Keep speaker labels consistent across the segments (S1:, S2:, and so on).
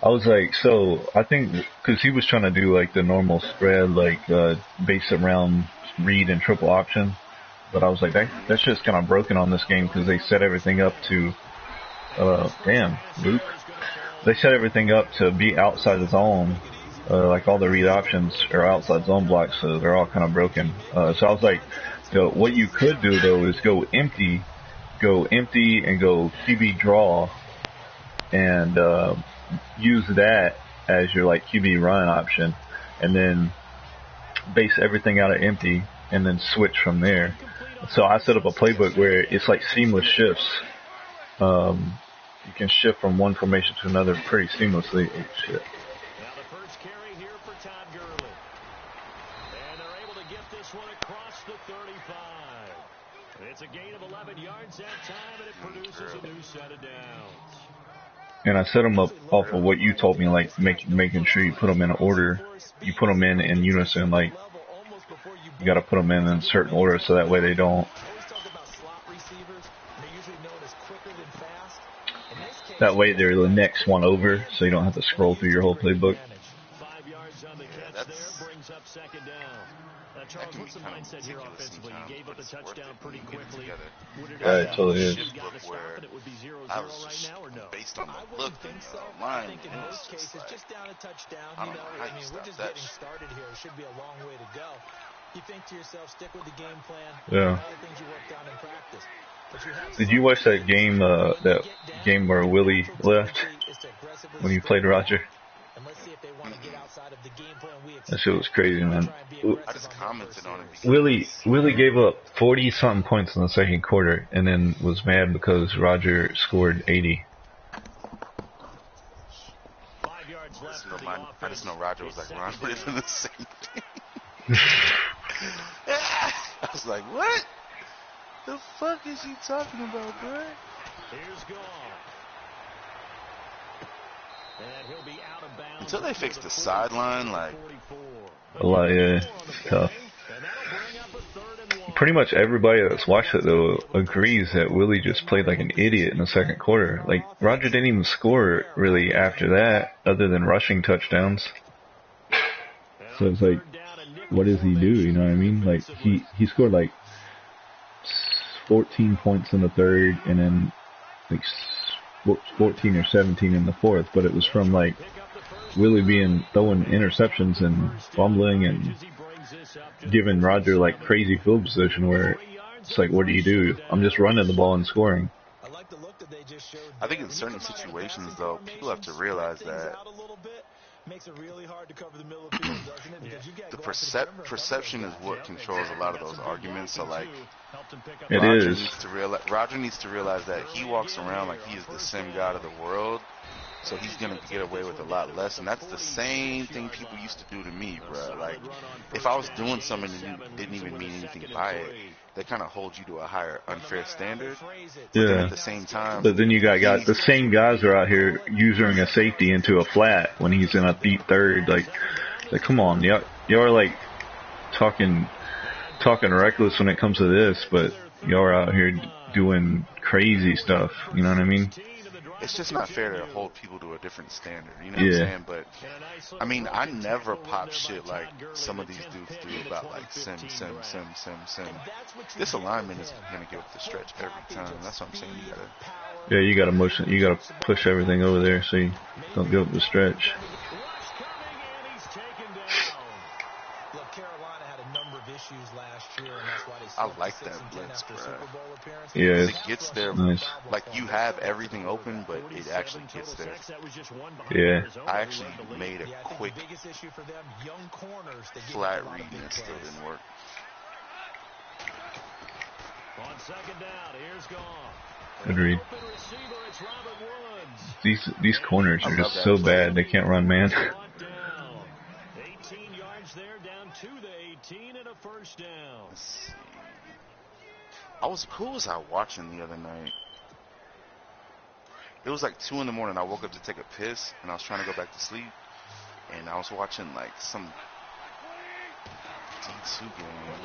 S1: I was like, so I think because he was trying to do like the normal spread, like base around read and triple option, but I was like, that's just kind of broken on this game because they set everything up to, damn, Luke. They set everything up to be outside the zone. Like all the read options are outside zone blocks, so they're all kind of broken. So I was like, what you could do though is go empty and go QB draw, and use that as your like QB run option, and then base everything out of empty, and then switch from there. So I set up a playbook where it's like seamless shifts. You can shift from one formation to another pretty seamlessly. Oh, shit.
S2: Now the first carry here for Todd Gurley. And they're able to get this one across the 35. It's a gain of 11 yards that time, and it produces a new set of downs.
S1: And I set them up off of what you told me, like making sure you put them in order. You put them in unison, like you got to put them in a certain order so that way they don't. That way they're the next one over, so you don't have to scroll through your whole playbook.
S2: Charles, what's the mindset here offensively? You gave up a touchdown pretty quickly.
S1: Yeah, it totally is.
S3: I was just based on the look and line.
S4: I think in most cases, just down a touchdown.
S3: I don't know how you
S4: we're just
S3: stop that
S4: getting started here. It should be a long way to go. You think to yourself, stick with the game plan.
S1: Yeah.
S4: All the things you worked on in practice.
S1: Did you watch that game where Willie left when he played Roger? That shit was crazy, man.
S3: I just commented on it.
S1: Willie gave up 40-something points in the second quarter, and then was mad because Roger scored 80.
S3: I just know Roger was like, Ron, we're for the same thing. I was like, what? The fuck is he talking about, bro?
S2: Here's Goff. And he'll be out of bounds.
S3: Until they fix the sideline, like
S1: a lot, yeah, it's tough. Pretty much everybody that's watched it though agrees that Willie just played like an idiot in the second quarter. Like Roger didn't even score really after that, other than rushing touchdowns. So it's like, what does he do? You know what I mean? Like he scored like 14 points in the third, and then like 14 or 17 in the fourth, but it was from like Willie throwing interceptions and fumbling and giving Roger like crazy field position where it's like, what do you do? I'm just running the ball and scoring.
S3: I think in certain situations though, people have to realize that
S4: makes it really hard to cover the middle of the field, doesn't it? Because you got
S3: the perception is what controls a lot of those arguments. So like, Roger needs to realize that he walks around like he is the sim god of the world, so he's gonna get away with a lot less. And that's the same thing people used to do to me, bro. Like, if I was doing something that didn't even mean anything by it, they kind of hold you to a higher unfair standard.
S1: Yeah.
S3: At the same time,
S1: but then you got the same guys are out here using a safety into a flat when he's in a deep third. Like come on, y'all are like talking reckless when it comes to this, but y'all are out here doing crazy stuff. You know what I mean?
S3: It's just not fair to hold people to a different standard, you know what I'm saying? But, I mean, I never pop shit like some of these dudes do about, like, sim. This alignment is going to give it the stretch every time. That's what I'm saying.
S1: You gotta push everything over there so you don't give up the stretch.
S3: I like that blitz, bro.
S1: Yeah,
S3: it gets there.
S1: Nice.
S3: Like, you have everything open, but it actually gets there.
S1: Yeah.
S3: I actually made a quick flat read and it still didn't work.
S2: On second down, here's Goff.
S1: Good read. These corners are just so bad. They can't run, man.
S2: 18 yards there, down to the 18 and a first down.
S3: Who was I watching the other night? It was like 2 in the morning. I woke up to take a piss, and I was trying to go back to sleep. And I was watching like some D2 game.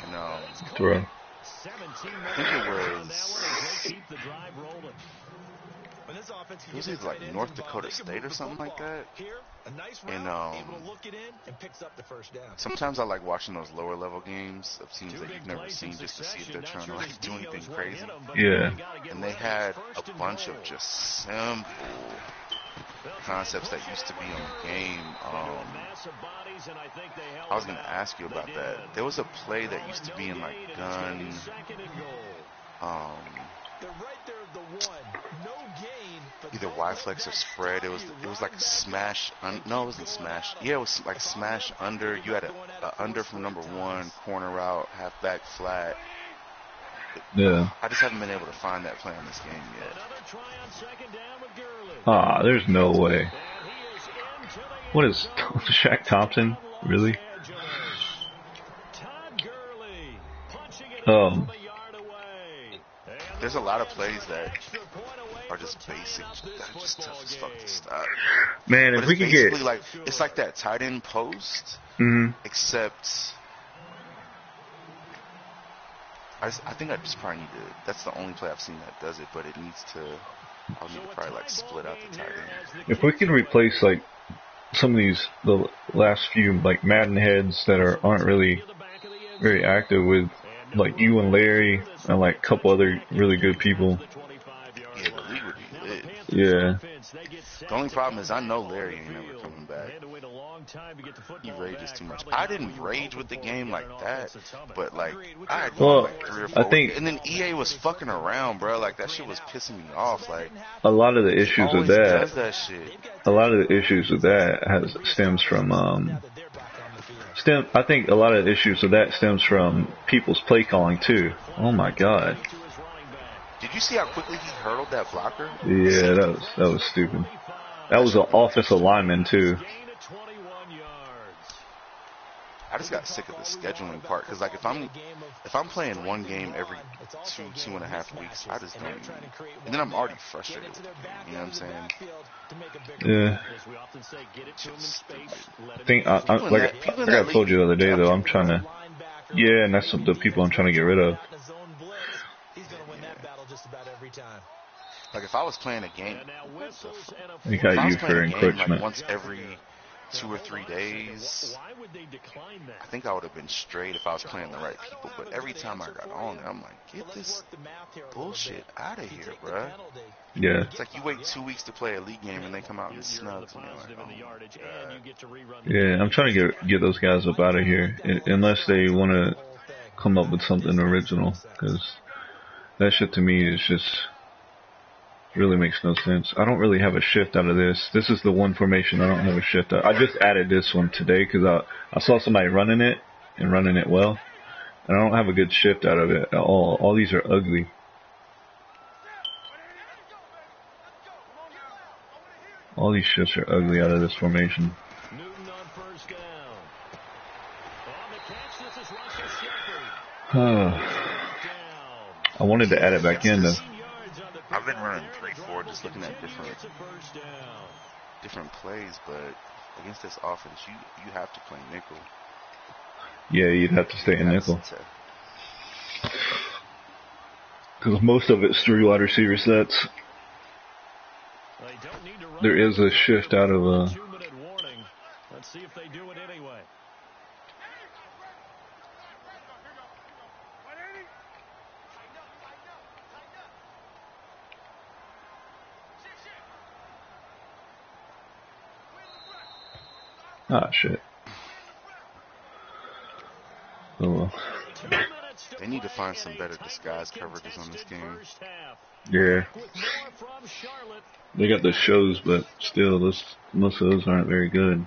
S3: And I think it was
S4: When this offense can
S3: It was
S4: get
S3: either
S4: their
S3: like
S4: tight ends
S3: North
S4: involved,
S3: Dakota
S4: they can
S3: State
S4: move
S3: or
S4: the
S3: something like
S4: football.
S3: that.
S4: Here, a nice
S3: And
S4: route, able to look it in and picks up the first down.
S3: sometimes I like watching those lower level games of teams
S2: Two
S3: that
S2: big
S3: you've never
S2: plays in
S3: seen just to see if
S2: succession.
S3: they're
S2: Not
S3: trying to
S2: sure this
S3: like do
S2: D
S3: anything
S2: knows what
S3: crazy.
S2: hit him, but
S1: Yeah.
S2: they gotta get
S3: And they
S2: rid of
S3: had
S2: this.
S3: a
S2: First and
S3: bunch of
S2: goal.
S3: just simple
S2: They'll try and
S3: concepts that
S2: push it
S3: used to
S2: in
S3: be
S2: with
S3: on the
S2: Gurley.
S3: game.
S2: Into a mass of bodies, and I think they held
S3: I was
S2: him
S3: gonna
S2: out.
S3: ask you
S2: They
S3: about that.
S2: did.
S3: There was a play that
S2: Call
S3: used
S2: it
S3: to
S2: no
S3: be in like
S2: gain, and it's gonna be
S3: gun.
S2: second and goal.
S4: They're right there at the one. No gain, but
S3: Either
S4: don't
S3: Y
S4: let
S3: flex or
S4: that
S3: spread.
S4: stop
S3: It was
S4: you.
S3: like
S4: Line back
S3: smash.
S4: up and
S3: No, it
S4: keep
S3: wasn't
S4: going
S3: smash.
S4: at 'em.
S3: Yeah, it was like
S4: If I'm
S3: smash
S4: them,
S3: under.
S4: you're
S3: You had
S4: not going at
S3: a
S4: it 4
S3: under from number
S4: straight
S3: one,
S4: times.
S3: corner route, halfback flat.
S1: Yeah.
S3: I just haven't been able to find that play in this game yet.
S2: Another try on second down with Gurley.
S1: Ah, there's no way.
S2: And he is into the
S1: What
S2: end
S1: is
S2: zone.
S1: Shaq Thompson?
S2: Touchdown,
S1: Really?
S2: Los Angeles. Todd Gurley punching it in from a yard away. And
S3: There's
S2: the
S3: a lot of
S2: Rams
S3: plays
S2: are an
S3: that
S2: extra point away
S3: are
S2: from
S3: just
S2: tying
S3: basic,
S2: up this
S3: that are just
S2: football
S3: tough as fuck
S2: game.
S3: to stop.
S1: Man,
S3: But
S1: if we
S3: it's
S1: could
S3: basically
S1: get.
S3: like it's like that tight end post,
S1: Mhm.
S3: except I think I just probably need to. That's the only play I've seen that does it, but it needs to. I'll need to probably like split out the tight end.
S1: If we could replace like some of the last few like Madden heads that aren't really very active with like you and Larry and like a couple other really good people.
S3: Yeah, the league would be lit.
S1: Yeah.
S3: The only problem is I know Larry ain't never coming back. He rages too much. I didn't rage with the game like that, but like I had
S1: Well,
S3: like 3 or 4.
S1: I think-
S3: and then EA was fucking around, bro. Like that shit was pissing me off. Like
S1: A lot of the issues
S3: always
S1: with
S3: does
S1: that,
S3: that shit.
S1: a lot of the issues with that stems from I think a lot of the issues with that stems from people's play calling too. Oh my god.
S3: Did you see how quickly he hurdled that blocker?
S1: Yeah, that was stupid. That was an offensive lineman too.
S3: I just got sick of the scheduling part because like if I'm playing one game every 2.5 weeks, I just don't even, and then I'm already frustrated with the game. You know what I'm saying?
S1: Yeah. I think I told you the other day though, I'm trying to. Yeah, and that's the people I'm trying to get rid of.
S4: He's going to win that battle just about every time.
S3: Like if I was playing a game,
S1: I
S3: if I
S1: got
S3: was
S1: you for
S3: playing a game like
S1: encroachment.
S3: once every 2 or 3 days, I think I would have been straight if I was playing the right people. But every time I got on there, I'm like, get this bullshit out of here, bruh.
S1: Yeah.
S3: It's like you wait 2 weeks to play a league game and they come out and snubs and you're like, oh my God.
S1: Yeah, I'm trying to get those guys up out of here, unless they want to come up with something original, because that shit to me is just really makes no sense. I don't really have a shift out of this. This is the one formation I don't have a shift out. I just added this one today because I saw somebody running it and running it well, and I don't have a good shift out of it at all. All these are ugly. All these shifts are ugly out of this formation.
S2: Newton on first down. On the catch, this is Russell Shepard.
S1: I wanted to add it back in though.
S3: I've been running 3-4 just looking at different plays, but against this offense, you have to play nickel.
S1: Yeah, you'd have to stay in nickel. Because most of it's 3 wide receiver sets. There is a shift out of
S2: Let's see if they do it anyway.
S1: Ah, shit. Oh well.
S3: They need to find some better disguise coverages on this game.
S1: Yeah. They got the shows, but still, most of those aren't very good.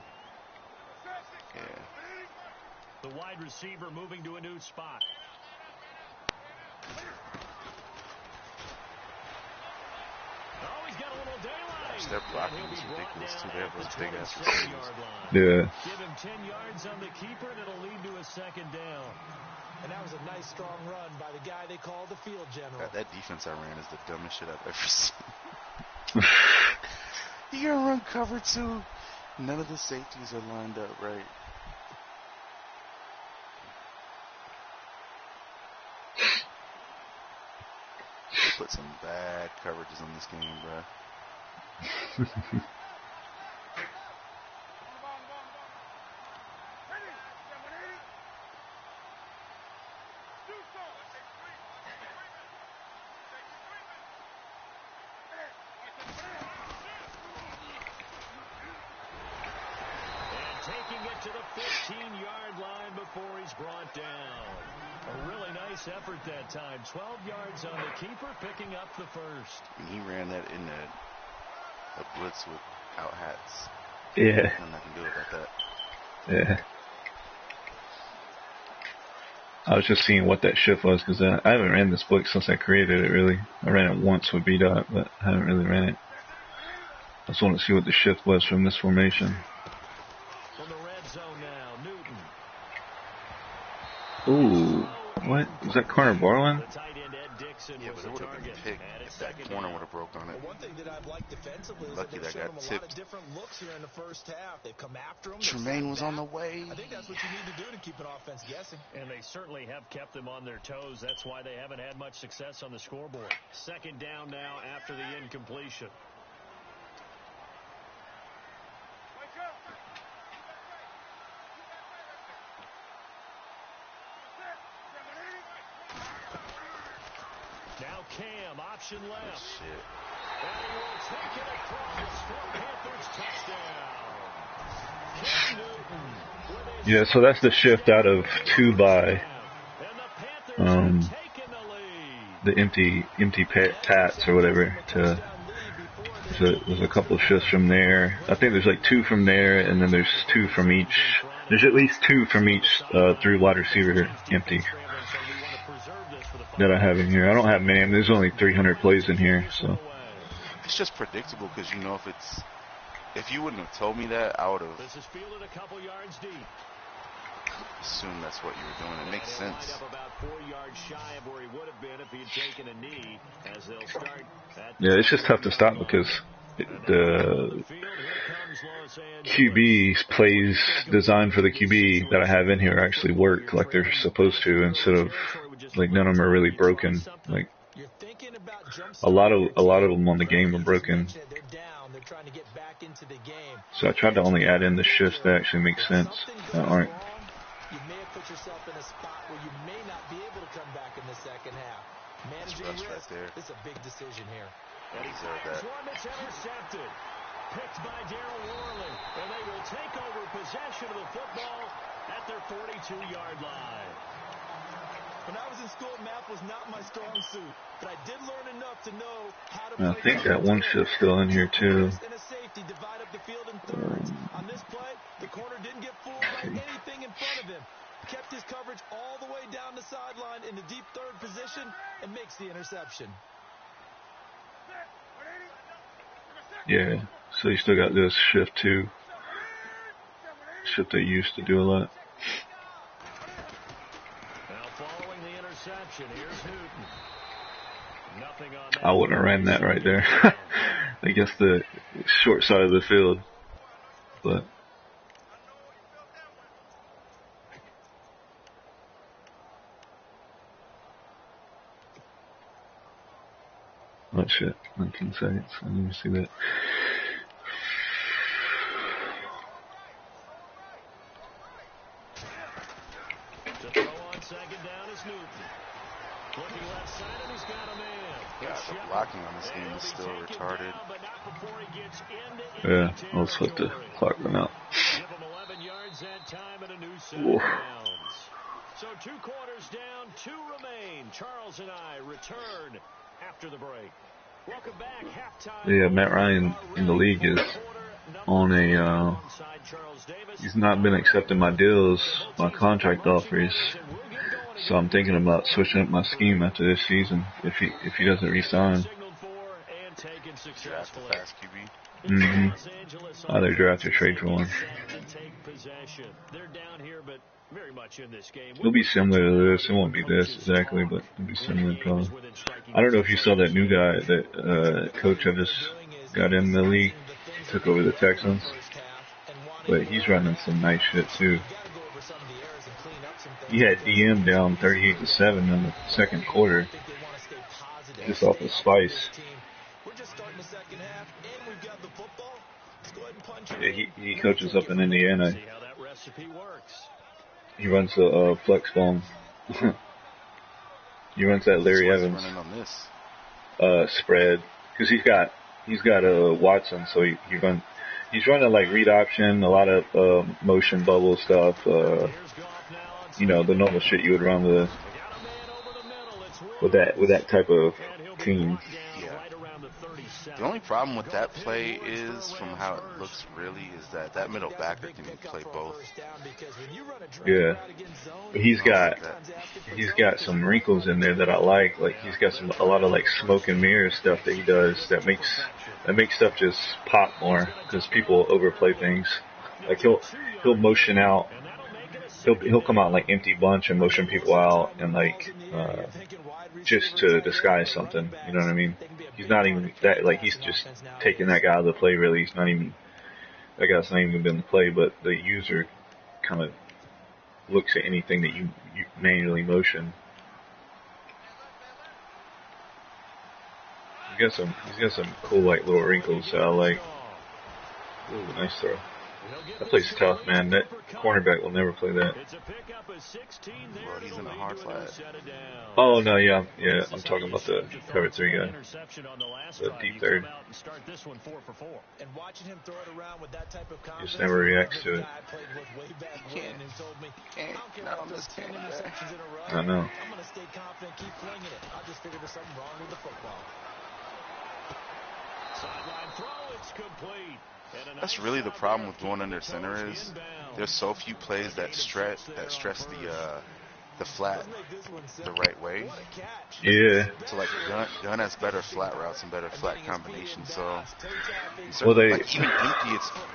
S3: Yeah.
S2: The wide receiver moving to a new spot. Oh, he's got a little daylight.
S3: Their blocking is ridiculous too. They have those big ass receivers.
S1: Yeah.
S2: Give him 10 yards on the keeper, and it'll lead to a second down.
S4: And that was a nice, strong run by the guy they call the field general.
S3: God, that defense I ran is the dumbest shit I've ever seen. You gonna run cover 2? None of the safeties are lined up right. They put some bad coverages on this game, bro.
S2: Taking it to the 15-yard line before he's brought down. A really nice effort that time. 12 yards on the keeper, picking up the first.
S3: And he ran that in a blitz without hats.
S1: Yeah.
S3: Nothing I can do about that.
S1: Yeah. I was just seeing what that shift was because I haven't ran this book since I created it, really. I ran it once with B-Dot, but I haven't really ran it. I just want to see what the shift was from this formation.
S2: From the red zone now, Newton.
S1: Ooh, what? Was that Connor Barwin?
S2: The tight end Ed Dixon
S3: Yeah,
S2: was
S3: but it
S2: the
S3: would have been
S2: target.
S3: picked
S2: And it's
S3: if that
S2: second
S3: corner
S2: down.
S3: would have broke on it.
S4: One thing that I've liked defensively is
S3: Lucky
S4: that they've
S3: that
S4: shown
S3: got
S4: him a lot of
S3: tipped.
S4: different looks here in the first half. They've come after him.
S3: Tremaine was on the way.
S4: I think that's what you need to do to keep an offense guessing.
S2: And they certainly have kept them on their toes. That's why they haven't had much success on the scoreboard. Second down now after the incompletion. Now Cam, option left.
S3: Shit.
S2: And he will take it across for Panthers touchdown. Cam Newton with a
S1: Yeah, so that's the shift out of 2 by
S2: and the Panthers have taken the lead.
S1: the empty pats or whatever. There's a couple of shifts from there. I think there's like 2 from there, and then there's 2 from each. There's at least 2 from each 3 wide receiver empty that I have in here. I don't have many. I mean, there's only 300 plays in here, so.
S3: It's just predictable because you know if you wouldn't have told me that, I would have
S2: This is fielded a couple yards deep.
S3: assumed that's what you were doing. It makes
S2: And he'll
S3: sense.
S2: wind up about 4 yards shy of where he would have been if he had taken a knee, as they'll start at
S1: Yeah, it's just tough to stop because the QB's plays designed for the QB that I have in here actually work like they're supposed to, instead of like none of them are really broken. Like a lot of them on the game are broken. So I tried to only add in the shifts that actually make sense, that aren't.
S4: You may have put yourself in a spot where you may not be able to come back in the second half. Managing
S3: That's
S4: risk
S3: right there.
S4: is a big decision here.
S2: And he fires one that's intercepted. Picked by Daryl Worley. And they will take over possession of the football at their 42-yard line.
S4: When I was in school, math was not my strong suit, but I did learn enough to know how to
S1: I
S4: play
S1: think that one shift's still in here too.
S4: and a safety divide up the field in thirds. On this play, the corner didn't get fooled by anything in front of him. Kept his coverage all the way down the sideline in the deep third position and makes the interception.
S1: Yeah, so you still got this shift too. Shift they used to do a lot.
S2: Now following the interception, here's Newton. Nothing on that.
S1: I wouldn't have ran that right there. I guess the short side of the field. But oh shit, 19 seconds. I didn't even see that.
S2: To throw on second down is Newton. Looking left side, and he's got a man.
S3: Yeah, the blocking on this game is still retarded.
S1: Yeah, I'll just let the clock run out.
S2: Give him 11 yards that time and a new set of downs. So 2 quarters down, 2 remain. Charles and I return after the break. Welcome back. Halftime.
S1: Yeah, Matt Ryan in the league is on a, he's not been accepting my deals, my contract offers. So I'm thinking about switching up my scheme after this season if he doesn't re-sign.
S3: Draft a fast QB.
S1: Mm-hmm. Either draft or trade for one. It'll be similar to this. It won't be this exactly, but it'll be similar probably. I don't know if you saw that new guy, that coach I just got in the league, took over the Texans, but he's running some nice shit too. He had DM down 38-7 in the second quarter, just off of spice.
S4: We're just starting the second half, and we've got
S1: Yeah, he coaches up in Indiana. He runs the flex bomb. He runs that Larry Evans
S3: Running on this.
S1: Spread because he's got Watson, so he's running like read option, a lot of motion bubble stuff. You know, the normal shit you would run with that type of team.
S3: Yeah. The only problem with that play is, from how it looks really, is that middle backer can play both.
S1: Yeah, but he's got some wrinkles in there that I like. Like he's got a lot of like smoke and mirror stuff that he does that makes stuff just pop more because people overplay things. Like he'll motion out. He'll come out like empty bunch and motion people out and like just to disguise something. You know what I mean? He's not even that, like he's just taking that guy out of the play. Really, he's not even, that guy's not even been in the play. But the user kind of looks at anything that you manually motion. He's got some cool like little wrinkles that I like. Ooh, nice throw. That plays tough, man. That cornerback will never play that.
S3: Bro, he's in a hard flat.
S1: Oh no, yeah. I'm talking about the cover 3 guy, the deep third. Just never reacts to it.
S3: Not on this game.
S1: I know.
S3: That's really the problem with going under center is there's so few plays that stress the flat the right way.
S1: Yeah.
S3: So like Gun has better flat routes and better flat combinations. So
S1: Well,
S3: like even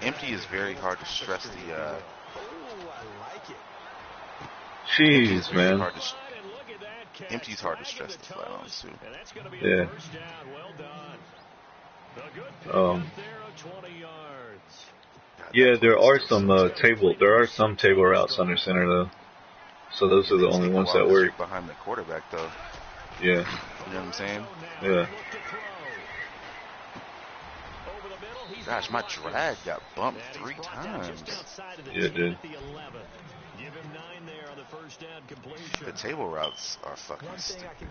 S3: empty is very hard to stress the.
S1: Jeez, man.
S3: Empty's hard to stress the flat on too.
S1: Yeah. Yeah, there are some table routes under center though. So those are the only ones that work.
S3: Behind the quarterback though.
S1: Yeah.
S3: You know what I'm saying?
S1: Yeah.
S3: Gosh, my drag got bumped 3 times.
S1: Yeah, it did.
S3: The table routes are fucking stupid.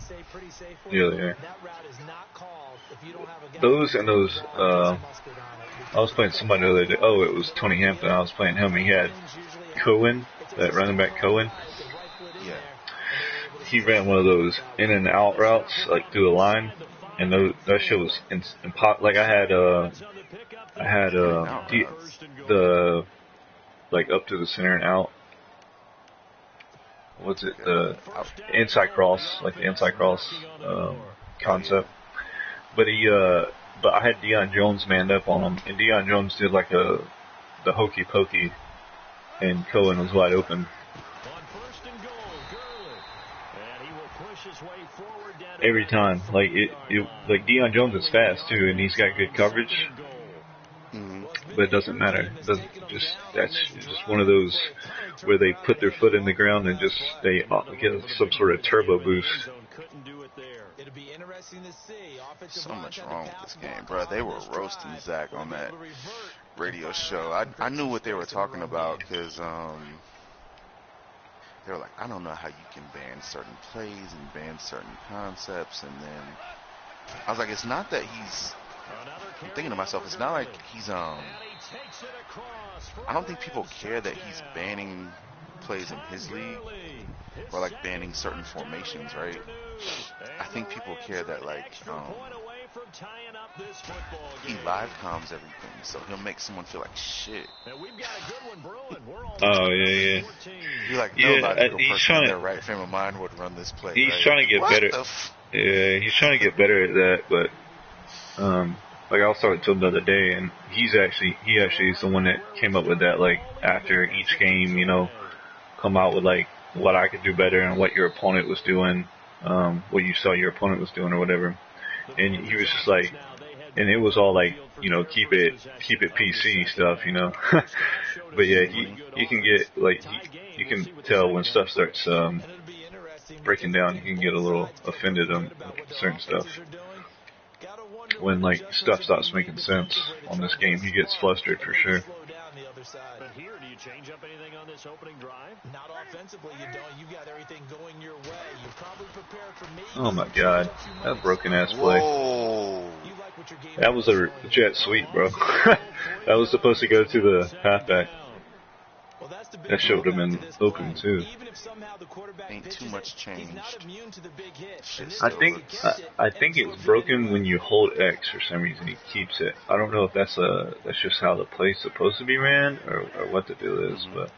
S1: Yeah, they are. Those and those, I was playing somebody the other day. Oh, it was Tony Hampton. I was playing him. He had Cohen, that running back Cohen.
S3: Yeah.
S1: He ran one of those in and out routes, like through the line, and that shit was like I had the like up to the center and out. What's it? The inside cross, like the inside cross concept. But but I had Deion Jones manned up on him, and Deion Jones did like the hokey pokey, and Cohen was wide open. Every time, like like Deion Jones is fast too, and he's got good coverage. But it doesn't matter. That's just one of those where they put their foot in the ground and just they get some sort of turbo boost.
S3: So much wrong with this game, bro. They were roasting Zach on that radio show. I knew what they were talking about because they were like, I don't know how you can ban certain plays and ban certain concepts, and then I was like, it's not that he's. I'm thinking to myself, it's not like he's I don't think people care that he's banning plays in his league or like banning certain formations, right? I think people care that like he live comms everything, so he'll make someone feel like shit.
S1: Oh yeah.
S3: You're like, no logical person in their right frame of mind would run this play.
S1: He's
S3: right?
S1: trying to get better. Yeah, he's trying to get better at that, but like I was talking to him the other day, and he actually is the one that came up with that. Like after each game, you know, come out with like what I could do better and what your opponent was doing, what you saw your opponent was doing or whatever. And he was just like, and it was all like, you know, keep it PC stuff, you know. But yeah, he can get like you can tell when stuff starts breaking down. He can get a little offended on certain stuff. when like stuff stops making sense on this game. He gets flustered for sure.
S2: But here, do you change up anything on this opening drive?
S4: Not offensively, you don't. You got everything going your way. You probably prepared for me.
S1: Oh my god, that broken ass play.
S3: Whoa.
S1: That was a jet sweep, bro. That was supposed to go to the halfback. That showed him in open too.
S3: Ain't too much changed.
S1: I think it's broken when you hold X for some reason. He keeps it. I don't know if that's just how the play's supposed to be ran or what the deal is, but.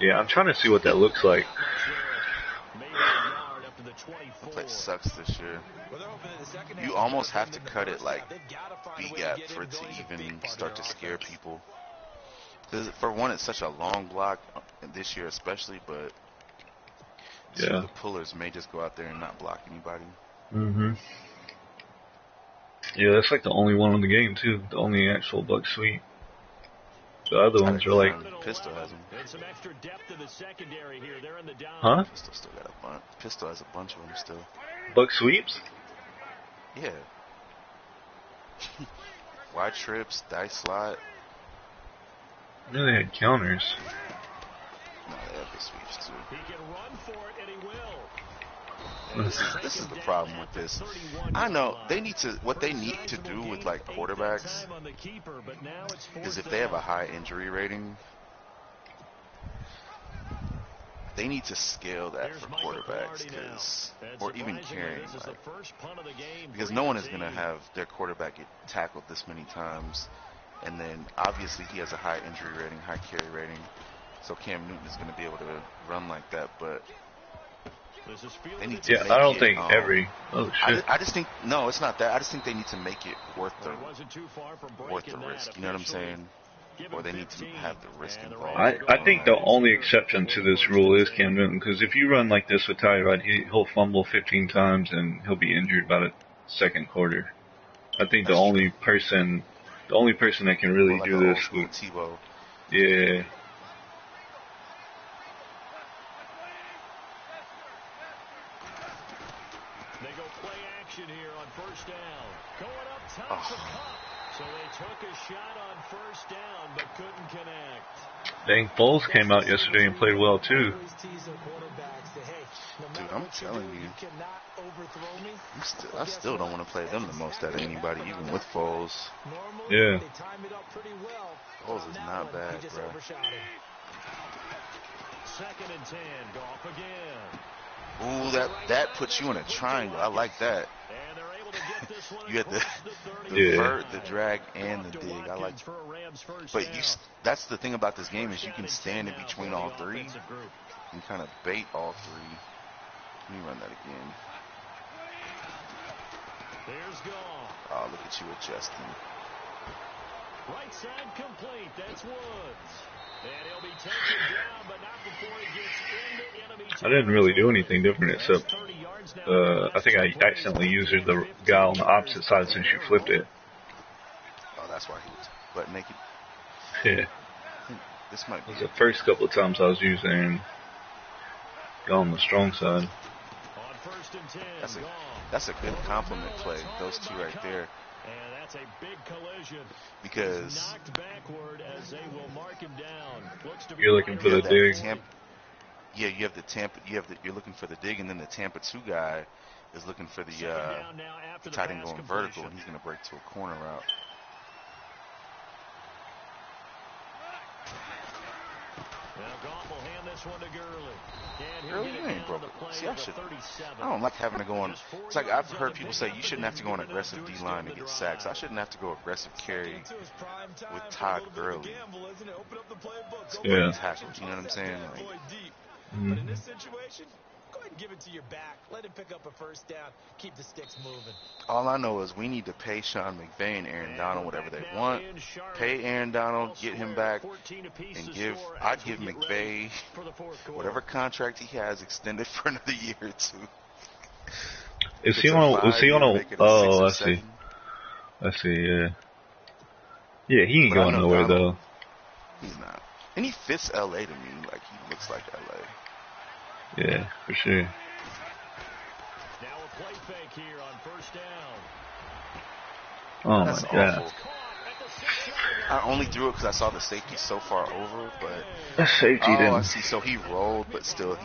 S1: Yeah, I'm trying to see what that looks like.
S3: The play sucks this year. You almost have to cut it like B-gap for it to even start to scare people. Because for one, it's such a long block this year especially, but
S1: yeah,
S3: the pullers may just go out there and not block anybody.
S1: Yeah, that's like the only one in the game too. The only actual buck sweep. The other ones are like.
S3: Pistol has them.
S2: Some extra depth in the secondary here. They're in the down.
S1: Huh?
S3: Pistol still got a bunch. Pistol has a bunch of them still.
S1: Buck sweeps?
S3: Yeah. Wide trips, dice slot.
S1: I knew they had counters.
S3: No, they have the sweeps too.
S2: He can run for it, and he will.
S3: This is the problem with this. I know they need to. What they need to do with like quarterbacks is if they have a high injury rating, they need to scale that for quarterbacks, or even carrying, because no one is going to have their quarterback get tackled this many times, and then obviously he has a high injury rating, high carry rating, so Cam Newton is going to be able to run like that, but.
S1: Yeah, I don't think every. Oh shit!
S3: I just think no, it's not that. I just think they need to make it worth the risk. You know what I'm saying? Or they need to have the risk involved.
S1: I think the only exception to this rule is Cam Newton, because if you run like this with Tyrod, he'll fumble 15 times and he'll be injured by the second quarter. I think the only person that can really do this
S3: with Tebow.
S1: Yeah.
S2: Here on first down. Going up top to Cup. So they took a shot on first down but couldn't connect.
S1: Dang, Foles came out yesterday and played well too.
S3: Dude, I'm telling you. I still don't want to play them the most out of anybody, even with Foles.
S1: Yeah.
S3: Foles is not bad, bro.
S2: 2nd and 10. Goff again.
S3: Ooh, that puts you in a triangle. I like that. You had the vert, the drag, and the dig. I like. But that's the thing about this game is you can stand in between all three and kind of bait all three. Let me run that again. Oh, look at you adjusting.
S2: Right side complete. That's Woods. And he'll be taken down, but not before he gets into enemy territory.
S1: I didn't really do anything different except I think I accidentally used the guy on the opposite side since you flipped it.
S3: Oh, that's why he was butt naked.
S1: Yeah.
S3: This might be
S1: the first couple of times I was using go on the strong side.
S2: On 1st and 10,
S3: that's a good compliment play. Those two right there.
S2: And that's a big collision.
S3: Because
S2: knocked backward as they will mark him down.
S1: You're looking for the dig.
S3: Yeah, you have the Tampa. You're looking for the dig, and then the Tampa 2 guy is looking for the tight end going vertical, and he's going to break to a corner route.
S2: Now Goff will hand this one to Gurley.
S3: Gurley, you ain't broke. See, I don't like having to go on. It's like I've heard people say you shouldn't have to go on aggressive D-line to get sacks. I shouldn't have to go aggressive carry with Todd Gurley.
S1: Yeah.
S3: Tackles, you know what I'm saying? Like,
S4: but in this situation, go ahead and give it to your back. Let him pick up a first down. Keep the sticks moving.
S3: All I know is we need to pay Sean McVay and Aaron Donald whatever they want. Pay Aaron Donald, get him back, and I'd give McVay whatever contract he has extended for another year or two.
S1: Is he on a oh, I see. Yeah. Yeah, he ain't going nowhere though.
S3: He's not. And he fits LA to me. Like, he looks like LA.
S1: Yeah, for sure.
S2: Now a play fake here on first down.
S1: Oh
S3: That's
S1: my god.
S3: awful. I only threw it because I saw the safety so far over, but
S1: That safety
S3: I
S1: didn't.
S3: see. So he rolled, but still,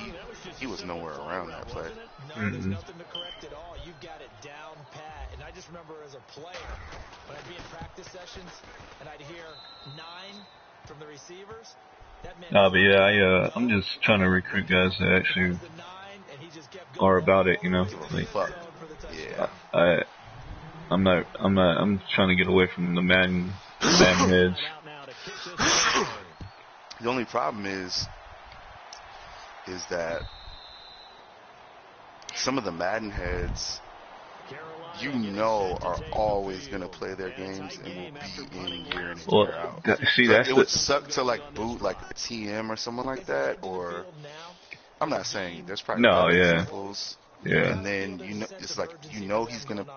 S3: he was nowhere around that play.
S4: No, there's nothing to correct at all. You've got it down pat. And I just remember as a player, when I'd be in practice sessions and I'd hear 9 from the receivers, that meant
S1: Nah, but yeah, I'm just trying to recruit guys that actually are about it, you know. Like,
S3: Fuck. Yeah.
S1: I'm trying to get away from the Madden heads.
S3: The only problem is that some of the Madden heads, are always going to play their games and will be in year in and year out. It would suck to like boot like a TM or someone like that, or I'm not saying there's probably examples.
S1: Yeah.
S3: And then it's like he's going to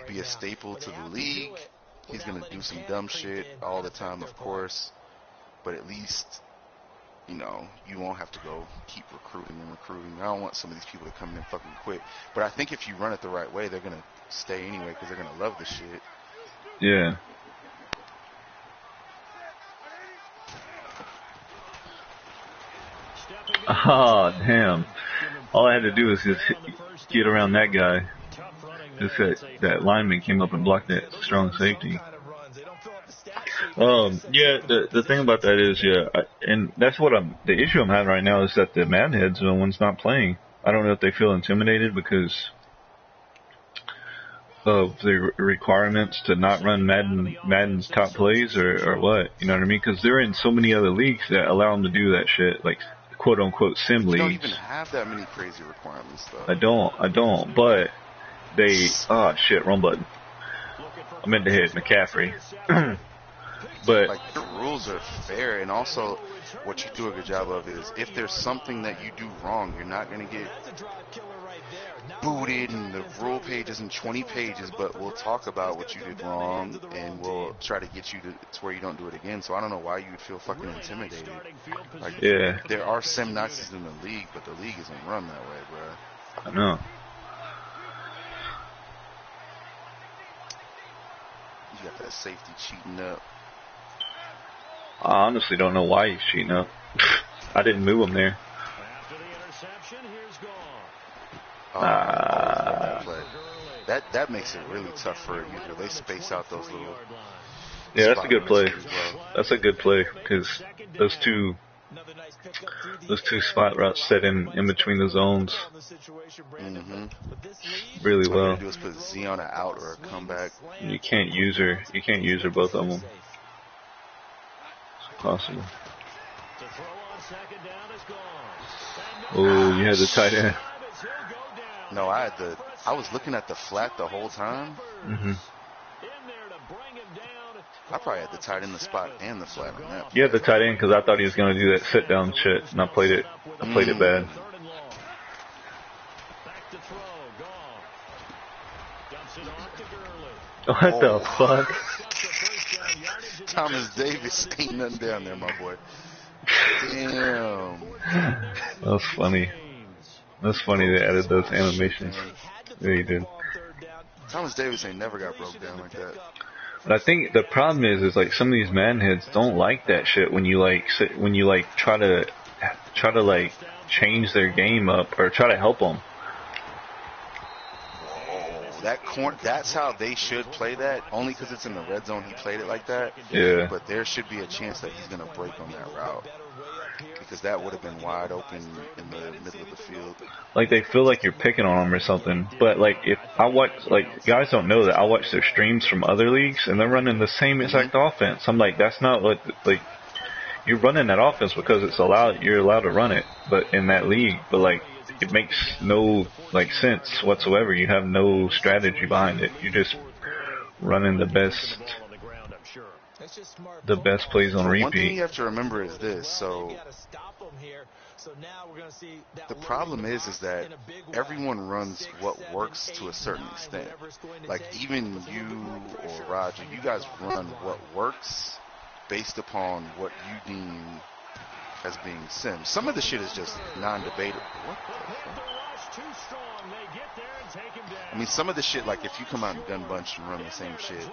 S3: be a staple to the league. He's going to do some dumb shit all the time, of course, but at least you won't have to go keep recruiting. I don't want some of these people to come in and fucking quit. But I think if you run it the right way, they're going to stay anyway because they're going to love the shit.
S1: Yeah. Oh, damn. All I had to do was just get around that guy. Just that lineman came up and blocked that strong safety. Yeah, the thing about that is, and that's what the issue I'm having right now is that the Madden heads are the ones not playing. I don't know if they feel intimidated because of the requirements to not run Madden's top plays or what, you know what I mean? Because they're in so many other leagues that allow them to do that shit, like quote unquote sim leagues.
S3: You don't even have that many crazy requirements though.
S1: I don't, but they, wrong button. I meant to hit McCaffrey. But
S3: like the rules are fair, and also what you do a good job of is if there's something that you do wrong, you're not going to get booted and the rule page isn't 20 pages, but we'll talk about what you did wrong and we'll try to get you to where you don't do it again. So I don't know why you would feel fucking intimidated. Like, there are sim Nazis in the league, but the league isn't run that way, bro.
S1: I know.
S3: You got that safety cheating up.
S1: I honestly don't know why he's cheating up. I didn't move him there.
S3: That makes it really tough for a user. They space out those little.
S1: Yeah, that's a good play. That's a good play because those two spot routes set in between the zones really well.
S3: All you do is put Z on an out or a comeback.
S1: You can't use her both of them. It's possible. Oh, you had the tight end.
S3: No, I was looking at the flat the whole time.
S1: Mm-hmm.
S3: I probably had the tight end, the spot, and the flat on that.
S1: You had the tight end because I thought he was going to do that sit down shit, and I played it bad. What the fuck?
S3: Thomas Davis ain't nothing down there, my boy. Damn.
S1: That's funny. That's funny they added those animations. Yeah, you did.
S3: Thomas Davis ain't never got broke down like that.
S1: But I think the problem is like some of these man heads don't like that shit when you try to like change their game up or try to help them.
S3: That's how they should play that. Only because it's in the red zone, he played it like that.
S1: Yeah.
S3: But there should be a chance that he's gonna break on that route because that would have been wide open in the middle of the field.
S1: Like they feel like you're picking on them or something. But like if I watch, like guys don't know that I watch their streams from other leagues and they're running the same exact offense. I'm like, that's not what like you're running that offense because it's allowed. You're allowed to run it, but in that league, but like. It makes no like sense whatsoever. You have no strategy behind it. You're just running the best plays on repeat.
S3: One thing you have to remember is this. So the problem is that everyone runs what works to a certain extent. Like even you or Roger, you guys run what works based upon what you deem as being sim. Some of the shit is just non-debatable. What the
S2: They have
S3: fuck?
S2: the rush too strong. They get there and take him down.
S3: I mean, some of the shit, like if you come out in gun bunch and run the same shit,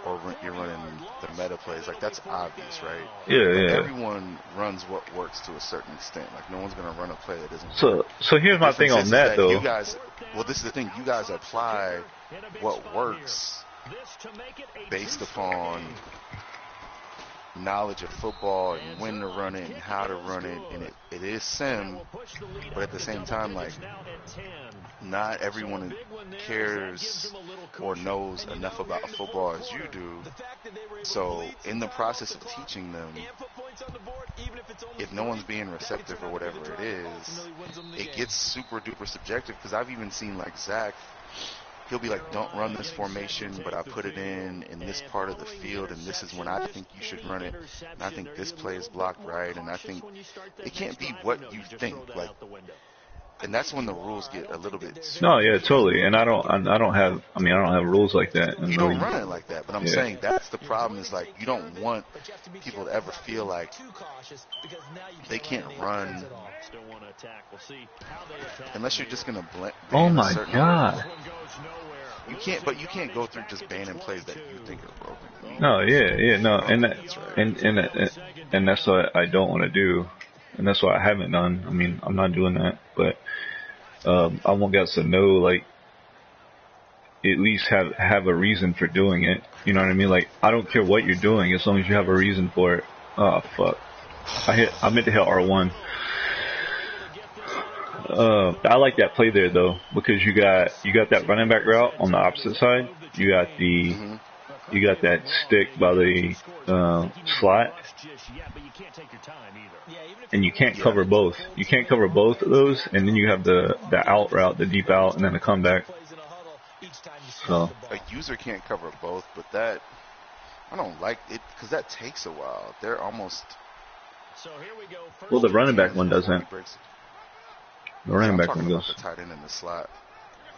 S3: or you're running the meta plays, like that's obvious, right?
S1: Yeah,
S3: But
S1: yeah.
S3: everyone runs what works to a certain extent. Like no one's gonna run a play that doesn't work.
S1: So here's
S3: The
S1: my thing
S3: difference
S1: on
S3: is
S1: that though.
S3: you guys, well, this is the thing. You guys apply what works based upon knowledge of football and when to run it and how to run it, and it is sim, but at the same time, like not everyone cares or knows enough about football as you do. So in the process of teaching them, if no one's being receptive or whatever it is, it gets super duper subjective. Because I've even seen like Zach, he'll be like, don't run this formation, but I put it in this part of the field, and this is when I think you should run it, and I think this play is blocked right, and I think it can't be what you think, like, and that's when the rules get a little bit
S1: No, yeah, totally. And I don't have rules like that. And
S3: you don't run it like that, but I'm
S1: Yeah.
S3: saying that's the problem, is like you don't want people to ever feel like they can't run unless you're just gonna ban
S1: Oh
S3: a
S1: my
S3: certain
S1: God.
S3: You can't go through just banning plays that you think are broken.
S1: No, yeah, no, and that,
S3: That's right.
S1: and that's what I don't want to do, and that's what I haven't done. I mean, I'm not doing that, but I want guys to know, like, at least have a reason for doing it. You know what I mean? Like, I don't care what you're doing as long as you have a reason for it. Oh fuck! I meant to hit R1. I like that play there though, because you got that running back route on the opposite side. You got that stick by the slot, and you can't cover both. You can't cover both of those, and then you have the out route, the deep out, and then the comeback. So
S3: A user can't cover both, but that I don't like it because that takes a while. They're almost.
S1: well, the running back one doesn't. The running
S3: I'm
S1: back
S3: talking
S1: one
S3: about
S1: goes.
S3: the tight end in the slot.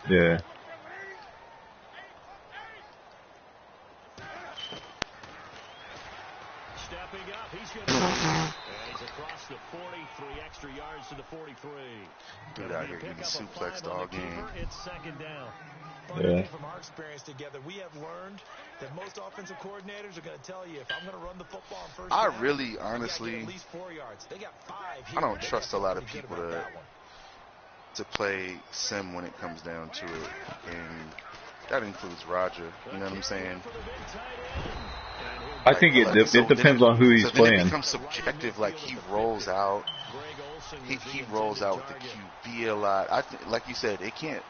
S1: Yeah.
S2: Stepping up, he's going to and he's across the 43 extra yards to the 43.
S3: Dude out here getting suplexed all game.
S2: It's second down.
S1: Yeah.
S4: From our experience together, we have learned that most offensive coordinators are going to tell you, if I'm going to run the football on first
S3: I
S4: down,
S3: really,
S4: I gotta
S3: honestly,
S4: get at least 4 yards. They got 5 here.
S3: I don't
S4: They
S3: trust a
S4: got
S3: lot of
S4: something good
S3: people
S4: about
S3: to
S4: that one.
S3: play sim when it comes down to it, and that includes Roger. You know what I'm saying?
S1: I think it depends on who he's
S3: so then
S1: playing.
S3: it becomes subjective. Like he rolls out, he rolls out with the QB a lot. Like you said, it can't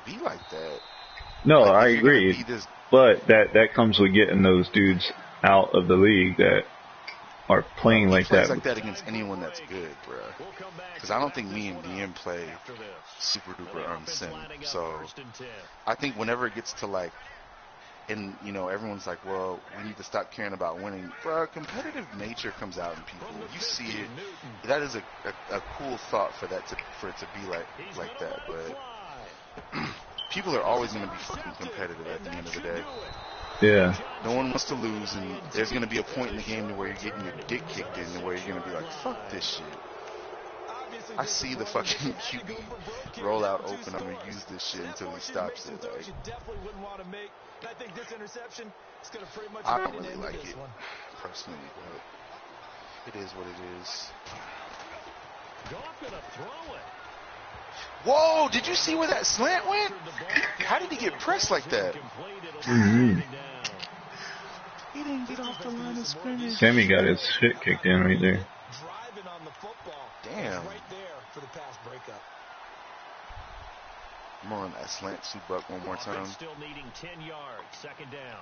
S3: be like that.
S1: No,
S3: Like,
S1: I
S3: if you're gonna
S1: agree.
S3: be this-
S1: But that comes with getting those dudes out of the league that are playing
S3: he
S1: like
S3: plays
S1: that.
S3: like that against anyone that's good, bro. Because I don't think me and DM play super duper unsim. So I think whenever it gets to like, and you know, everyone's like, well, we need to stop caring about winning. Bro, competitive nature comes out in people. You see it. That is a cool thought for it to be like that. But people are always going to be fucking competitive at the end of the day.
S1: Yeah.
S3: No one wants to lose, and there's going to be a point in the game to where you're getting your dick kicked in, to where you're going to be like, fuck this shit. I see the fucking QB roll out open. I'm going to use this shit until he stops it. Like, I don't really like it, personally, but it is what it is. Whoa, did you see where that slant went? How did he get pressed like that?
S1: Mm-hmm.
S3: He didn't get off the line of scrimmage.
S1: Sammy got his shit kicked in right there.
S3: Damn. I'm on that slant buck one more time.
S2: Still needing 10 yards, second down.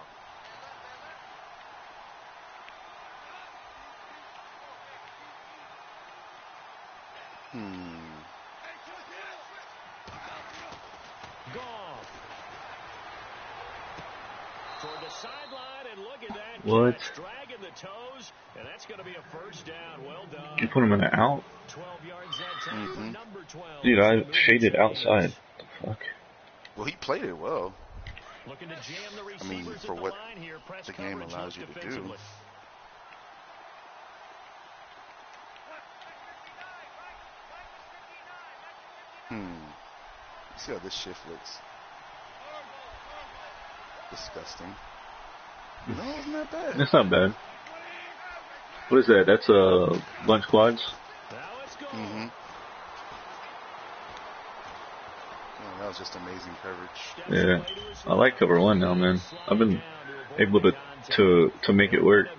S2: Toward the sideline, and look at that.
S1: What?
S2: Dragging the toes, and that's going to be a first down. Well done.
S1: You put him in an out?
S2: 12 yards that time for number 12.
S1: Dude, I shaded outside. What the fuck?
S3: Well, he played it well.
S2: Looking to jam the
S3: I mean,
S2: receivers
S3: for
S2: at the
S3: what
S2: line here. Press
S3: the game
S2: coverage
S3: allows you to do.
S2: defensively.
S3: See how this shift looks. Disgusting. No, it's not bad.
S1: It's not bad. What is that? That's lunch quads?
S3: Mm-hmm. Oh, that was just amazing coverage.
S1: Yeah. I like cover one now, man. I've been able to make it work.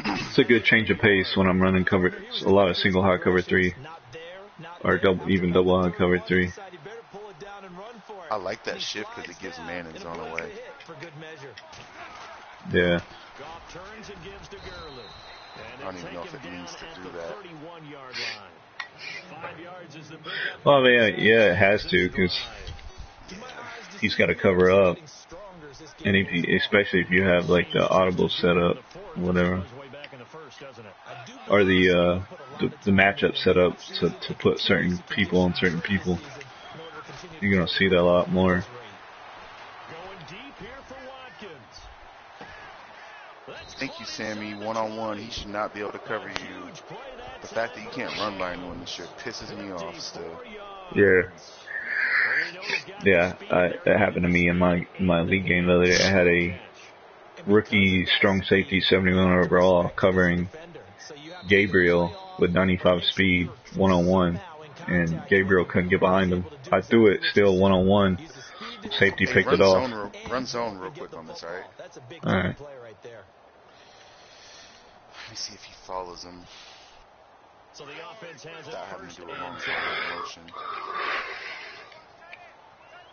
S1: It's a good change of pace when I'm running cover. A lot of single high cover 3. Or even double high cover 3.
S3: I like that shift because it gives man and zone away.
S1: Yeah.
S3: I don't even know if it means to do that.
S1: Well, I mean, yeah, it has to, because he's got to cover up. And especially if you have like the audible setup, whatever, or the matchup set up to put certain people on certain people, you're gonna see that a lot more.
S3: Thank you, Sammy. One-on-one, he should not be able to cover you. The fact that you can't run by anyone this shit pisses me off still.
S1: Yeah. Yeah, that happened to me in my league game the other day. I had a rookie strong safety 71 overall covering Gabriel with 95 speed one-on-one, and Gabriel couldn't get behind him. I threw it still one-on-one. Safety picked it off.
S3: Run zone real quick on this, alright?
S1: Alright.
S3: Let me see if he follows him.
S2: So the offense has
S3: without having to do a long motion.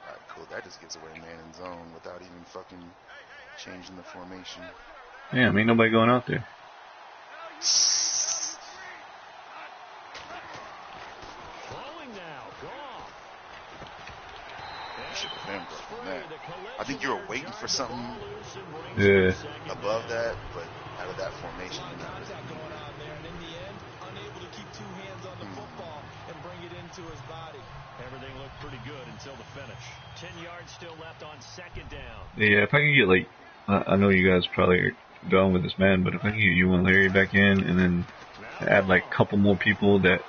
S3: Alright, cool. That just gets away man in zone without even fucking changing the formation.
S1: Yeah, ain't nobody going out there.
S3: You should have been broken that. I think you were waiting for something above that, but out of that formation, you're not really.
S2: Everything looked pretty good until the finish. 10 yards still left on second down.
S1: Yeah, if I can get like, I know you guys probably are done with this man, but if I can get you and Larry back in, and then add like a couple more people that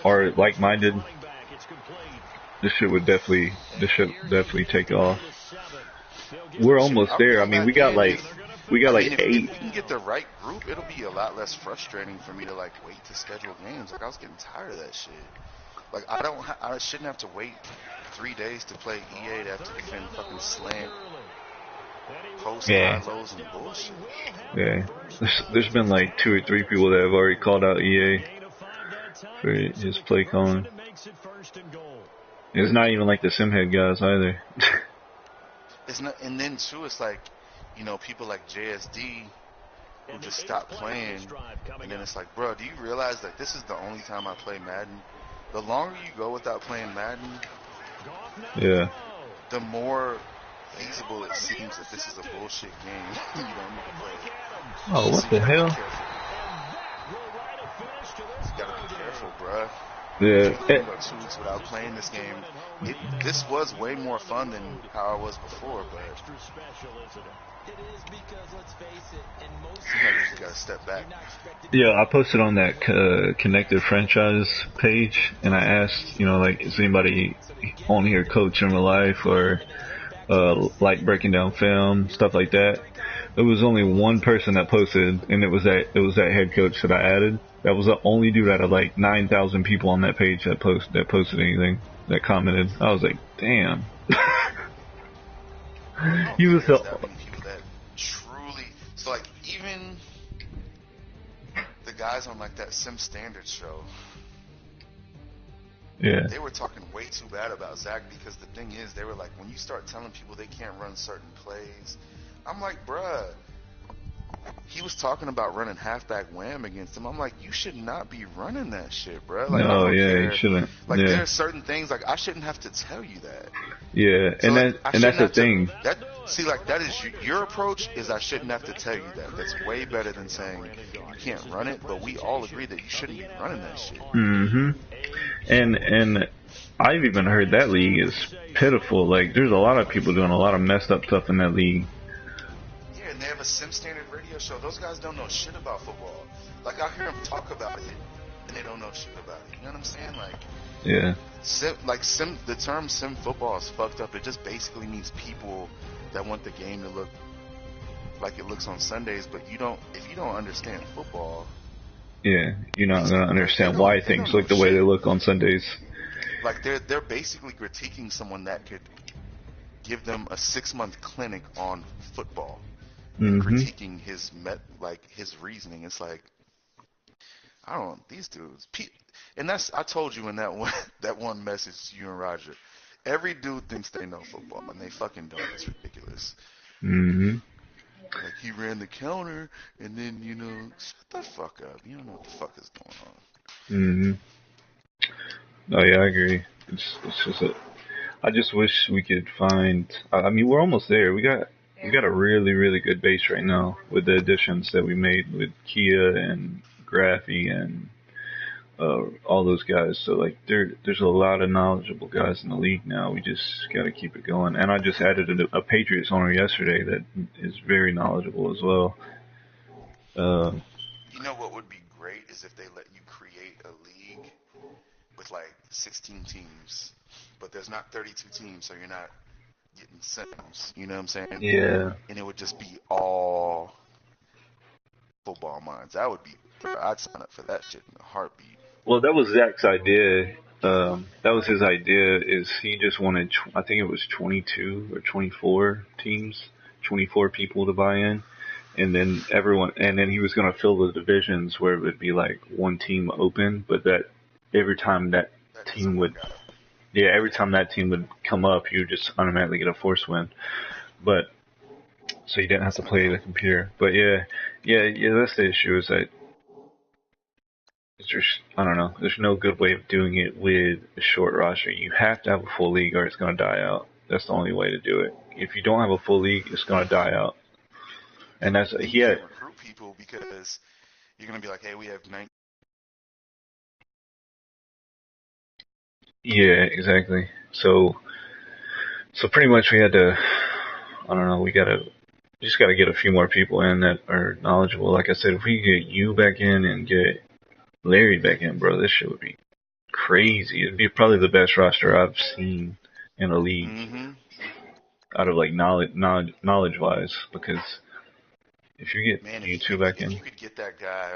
S1: are like-minded, this shit definitely take off. We're almost there. I mean, we got like 8.
S3: If you can get the right group, it'll be a lot less frustrating for me to like wait to schedule games. Like I was getting tired of that shit. Like I shouldn't have to wait 3 days to play EA to have to defend fucking slant, post, high lows, and bullshit.
S1: Yeah, there's been like 2 or 3 people that have already called out EA for his play calling. It's not even like the Simhead guys either.
S3: It's not, and then too, it's like, you know, people like JSD who just stop playing, and then it's like, bro, do you realize that this is the only time I play Madden? The longer you go without playing Madden, the more feasible it seems that this is a bullshit game. You don't need to play it.
S1: Oh, what the hell?
S3: You gotta be careful, bruh.
S1: Yeah.
S3: 2 weeks without playing this game. This was way more fun than how I was before, but you just gotta step back.
S1: Yeah, I posted on that connected franchise page, and I asked, you know, like, is anybody on here coach in real life or like breaking down film, stuff like that? There was only one person that posted, and it was that head coach that I added. That was the only dude out of like 9,000 people on that page that posted anything, that commented. I was like, damn. He was
S3: that many people that truly, so like even the guys on like that Sim Standards show, they were talking way too bad about Zach, because the thing is, they were like, when you start telling people they can't run certain plays, I'm like, bruh, he was talking about running halfback wham against him. I'm like, you should not be running that shit, bruh. Like,
S1: no, you shouldn't.
S3: Like, there are certain things, like, I shouldn't have to tell you that.
S1: Yeah, so, and that's the thing.
S3: That is your approach, is I shouldn't have to tell you that. That's way better than saying you can't run it, but we all agree that you shouldn't be running that shit.
S1: Mm-hmm. And I've even heard that league is pitiful. Like, there's a lot of people doing a lot of messed up stuff in that league.
S3: And they have a Sim Standard radio show. Those guys don't know shit about football. Like, I hear them talk about it. and they don't know shit about it. You know what I'm saying? Like,
S1: Yeah.
S3: The term sim football is fucked up. It just basically means people that want the game to look like it looks on Sundays, but if you don't understand football,
S1: Yeah, you're not gonna understand
S3: they
S1: why
S3: don't
S1: things
S3: know
S1: look the way they
S3: shit.
S1: look on Sundays.
S3: Like they're basically critiquing someone that could give them a 6-month clinic on football and critiquing his reasoning. It's like, I don't, these dudes, and I told you in that one message to you and Roger, every dude thinks they know football and they fucking don't. It's ridiculous. Like, he ran the counter and then, shut the fuck up. You don't know what the fuck is going on.
S1: Oh yeah, I agree. It's just I just wish we could find. I mean, we're almost there. We got a really really good base right now with the additions that we made with Kia and Graffi and all those guys. So like, there's a lot of knowledgeable guys in the league now. We just got to keep it going. And I just added a Patriots owner yesterday that is very knowledgeable as well.
S3: You know what would be great is if they let you create a league with like 16 teams, but there's not 32 teams, so you're not getting sims. You know what I'm saying?
S1: Yeah.
S3: And it would just be all football minds. That would be. I'd sign up for that shit in a heartbeat.
S1: Well, that was Zach's idea. That was his idea. Is he just wanted? I think it was 22 or 24 teams, 24 people to buy in, and then he was going to fill the divisions where it would be like one team open, but that every time that team would, every time that team would come up, you would just automatically get a force win. But so you didn't have to play the computer. But yeah, that's the issue. Is that I don't know. There's no good way of doing it with a short roster. You have to have a full league or it's going to die out. That's the only way to do it. If you don't have a full league, it's going to die out. And that's
S3: you can't recruit people because you're going to be like, hey, we have 9.
S1: Yeah, exactly. So pretty much we had to. I don't know. We just got to get a few more people in that are knowledgeable. Like I said, if we get you back in and get Larry back in, bro, this shit would be crazy. It'd be probably the best roster I've seen in a league out of like knowledge wise. Because if you get you two back in,
S3: if you could get that guy,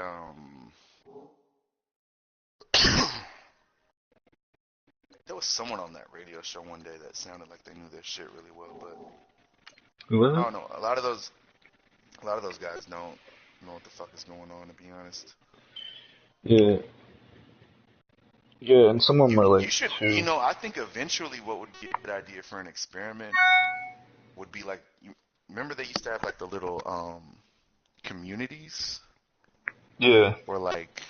S3: there was someone on that radio show one day that sounded like they knew their shit really well, but
S1: who was it?
S3: I don't know. A lot of those guys don't know what the fuck is going on, to be honest.
S1: Yeah. Yeah, and some of them are like,
S3: I think eventually what would be a good idea for an experiment would be like, remember they used to have like the little communities?
S1: Yeah.
S3: Where like,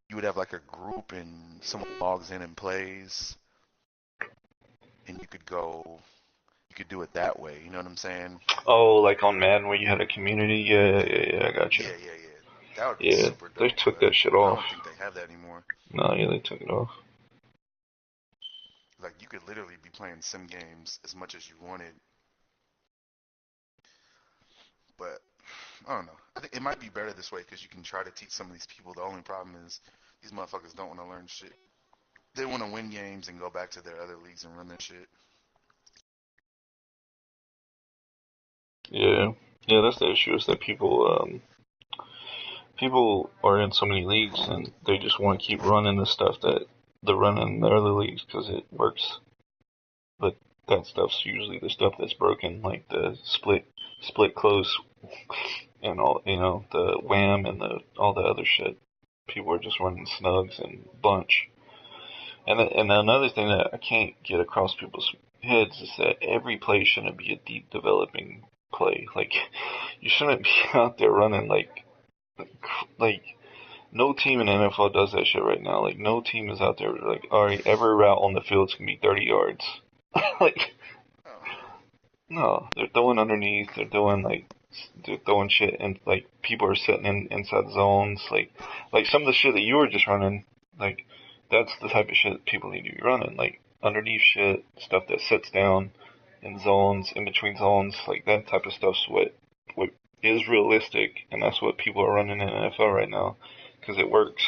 S3: you would have like a group and someone logs in and plays, and you could do it that way, you know what I'm saying?
S1: Oh, like on Madden where you had a community? Yeah, I got you.
S3: Yeah. That would be super dope.
S1: They took that shit off.
S3: I don't think they have that anymore.
S1: No, yeah, they took it off.
S3: Like, you could literally be playing sim games as much as you wanted. But, I don't know. I think it might be better this way because you can try to teach some of these people. The only problem is these motherfuckers don't want to learn shit. They want to win games and go back to their other leagues and run their shit.
S1: Yeah, that's the issue, is that people are in so many leagues and they just want to keep running the stuff that they're running in the other leagues because it works. But that stuff's usually the stuff that's broken, like the split close and all, the wham and all the other shit. People are just running snugs and bunch. And another thing that I can't get across people's heads is that every play shouldn't be a deep developing play. Like, you shouldn't be out there running like no team in the NFL does that shit right now. Like, no team is out there like, alright, every route on the field is gonna be 30 yards. Like, no, they're throwing underneath, they're throwing shit, and like, people are sitting inside zones, like some of the shit that you were just running, like, that's the type of shit that people need to be running, like underneath shit, stuff that sits down in zones, in between zones, like that type of stuff's what is realistic, and that's what people are running in the NFL right now. because it works.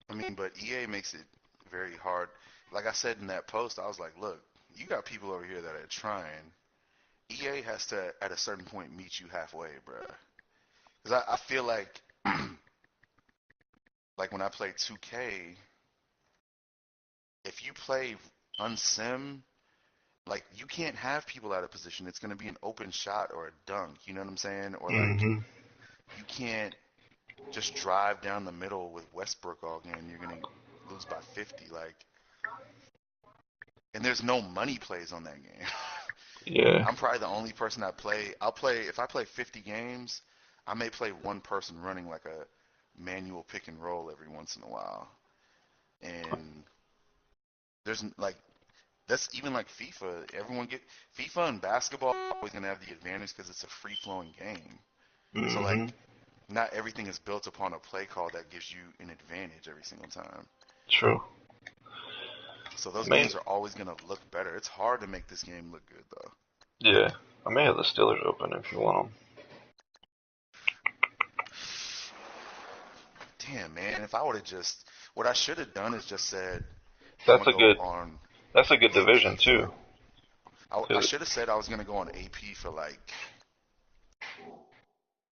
S3: I mean, but EA makes it very hard. Like I said in that post, I was like, look, you got people over here that are trying. EA has to, at a certain point, meet you halfway, bruh. Because I feel like, like when I play 2K, if you play unsim, like you can't have people out of position. It's going to be an open shot or a dunk. You know what I'm saying? Or like you can't just drive down the middle with Westbrook all game. You're going to lose by 50. Like, and there's no money plays on that game.
S1: Yeah.
S3: I'm probably the only person that play. If I play 50 games, I may play one person running like a manual pick and roll every once in a while. And there's like, that's even like FIFA. FIFA and basketball are always gonna have the advantage because it's a free flowing game. So like, not everything is built upon a play call that gives you an advantage every single time.
S1: True.
S3: So those games are always gonna look better. It's hard to make this game look good though.
S1: Yeah, I may have the Steelers open if you want them.
S3: Damn, man, if I would have just, what I should have done is just said,
S1: That's a good division too.
S3: I should have said I was gonna go on AP for like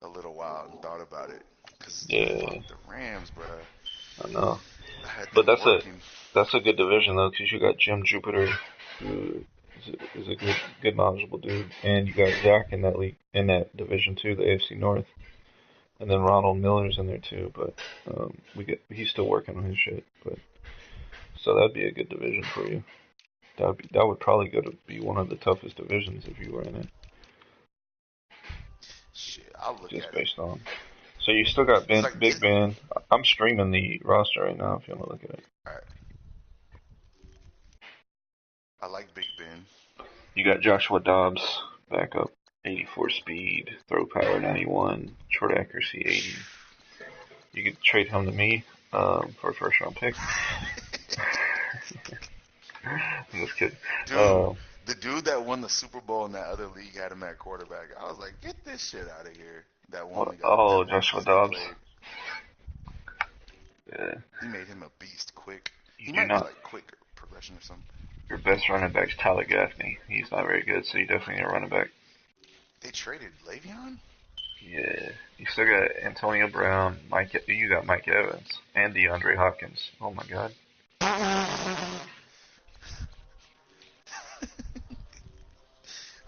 S3: a little while and thought about it. Cause fuck the Rams, bro.
S1: I know. But that's a good division though, because you got Jim Jupiter, who is a good knowledgeable dude, and you got Zach in that league, in that division too, the AFC North, and then Ronald Miller's in there too. But he's still working on his shit. But so that'd be a good division for you. That would probably be one of the toughest divisions if you were in it.
S3: Shit, I'll look
S1: just
S3: at
S1: based
S3: it.
S1: on. So you still got Big Ben. I'm streaming the roster right now if you want to look at it.
S3: Alright. I like Big Ben.
S1: You got Joshua Dobbs, backup, 84 speed, throw power 91, short accuracy 80. You could trade him to me for a first round pick. I'm just kidding.
S3: Dude, the dude that won the Super Bowl in that other league had him at quarterback. I was like, get this shit out of here.
S1: Joshua Dobbs. Yeah.
S3: He made him a beast quick. He might be like quick progression or something.
S1: Your best running back's Tyler Gaffney. He's not very good, so you definitely need a running back.
S3: They traded Le'Veon?
S1: Yeah. You still got Antonio Brown, you got Mike Evans, and DeAndre Hopkins. Oh my god.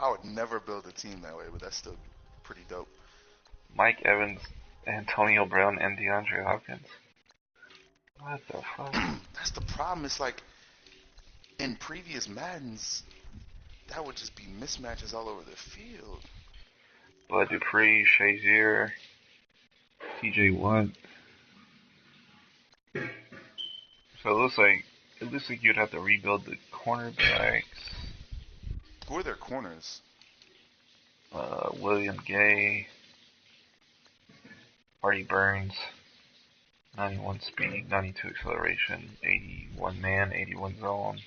S3: I would never build a team that way, but that's still pretty dope.
S1: Mike Evans, Antonio Brown, and DeAndre Hopkins. What the fuck?
S3: That's the problem. It's like, in previous Maddens, that would just be mismatches all over the field.
S1: Bud Dupree, Shazier, TJ Watt. So it looks like you'd have to rebuild the cornerbacks.
S3: Who are their corners?
S1: William Gay, Artie Burns, 91 speed, 92 acceleration, 81 man, 81 zone.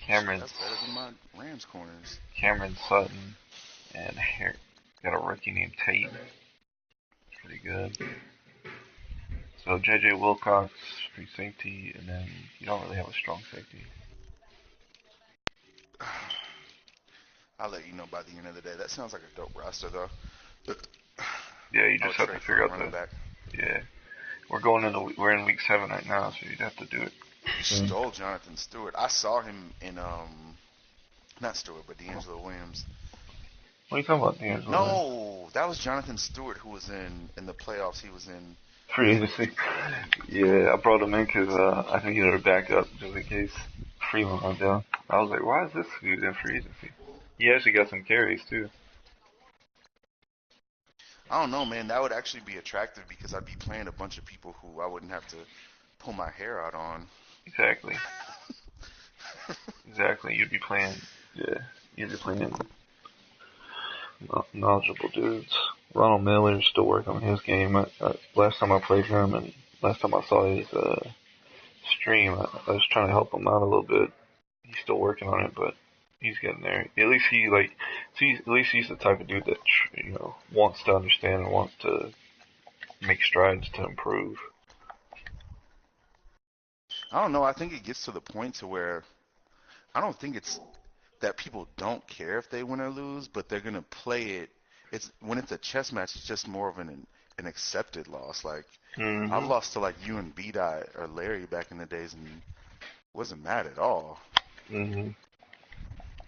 S3: That's better than my Rams corners.
S1: Cameron Sutton, and got a rookie named Tate. It's pretty good. So J.J. Wilcox, free safety, and then you don't really have a strong safety.
S3: I'll let you know by the end of the day. That sounds like a dope roster, though.
S1: Yeah, you just have to figure out
S3: back.
S1: Yeah, we're in week 7 right now, so you'd have to do it.
S3: You stole Jonathan Stewart. I saw him in not Stewart, but D'Angelo Williams.
S1: What are you talking about, D'Angelo?
S3: No, that was Jonathan Stewart who was in the playoffs. He was in
S1: free agency. Yeah, I brought him in because I think he had a backup just in case Freeman went down. I was like, why is this dude in free agency? He actually got some carries too.
S3: I don't know, man. That would actually be attractive because I'd be playing a bunch of people who I wouldn't have to pull my hair out on.
S1: Exactly. Exactly. You'd be playing knowledgeable dudes. Ronald Miller's still working on his game. Last time I played him and last time I saw his stream, I was trying to help him out a little bit. He's still working on it, but he's getting there. At least he's the type of dude that wants to understand and wants to make strides to improve.
S3: I don't know. I think it gets to the point to where I don't think it's that people don't care if they win or lose, but they're gonna play it. It's when it's a chess match, it's just more of an accepted loss. Like I've
S1: Hmm.
S3: lost to like you and B Dot or Larry back in the days, and wasn't mad at all.
S1: Hmm.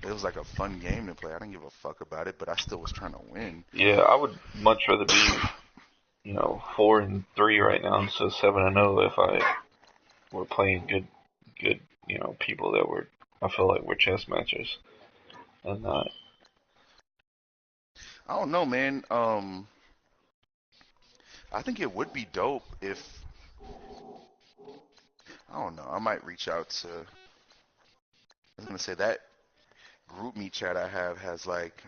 S3: It was like a fun game to play. I didn't give a fuck about it, but I still was trying to win.
S1: Yeah, I would much rather be, 4-3 right now instead of 7-0 if I were playing good, people that were, I feel like were chess matches and not.
S3: I don't know, man. I think it would be dope if I don't know. I might reach out to. I was gonna say that group me chat I have has like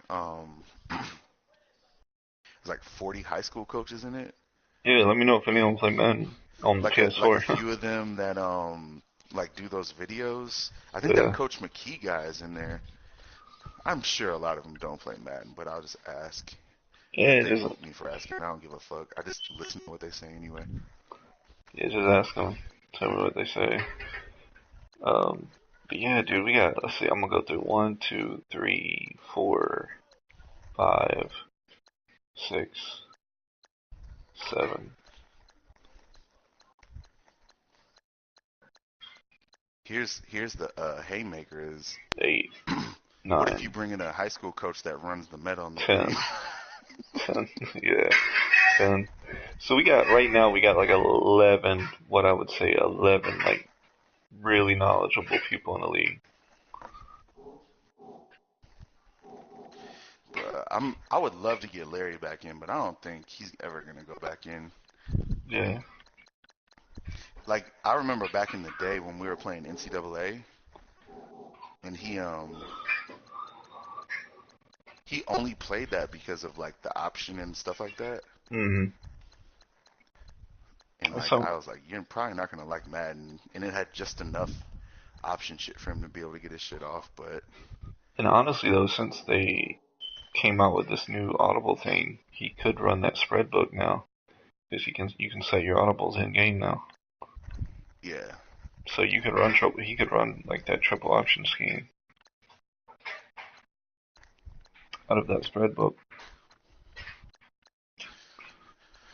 S3: there's like 40 high school coaches in it.
S1: Yeah, let me know if anyone play Madden on the
S3: Like a
S1: PS4.
S3: few of them that like do those videos. I think that
S1: Yeah,
S3: Coach McKee guy is in there. I'm sure a lot of them don't play Madden, but I'll just ask. And if
S1: yeah,
S3: they
S1: just
S3: whoop me for asking, I don't give a fuck. I just listen to what they say anyway.
S1: yeah, just ask them. Tell me what they say. Um, but yeah, dude, we got. Let's see. I'm gonna go through 1, 2, 3, 4, 5, 6, 7,
S3: Here's the haymaker is
S1: 8,
S3: what if you
S1: 9,
S3: bring in a high school coach that runs the meta on the game?
S1: 10, 10. Yeah, 10. So we got right now. We got like 11. What I would say 11, like really knowledgeable people in the league.
S3: Bruh, I would love to get Larry back in, but I don't think he's ever gonna go back in.
S1: Yeah.
S3: Like I remember back in the day when we were playing NCAA, and he only played that because of like the option and stuff like that.
S1: Mhm.
S3: And like
S1: So
S3: I was like, you're probably not gonna like Madden, and it had just enough option shit for him to be able to get his shit off. But
S1: and honestly though, since they came out with this new Audible thing, he could run that spread book now because you can set your audibles in game now.
S3: yeah,
S1: So you could run triple. He could run like that triple option scheme out of that spread book.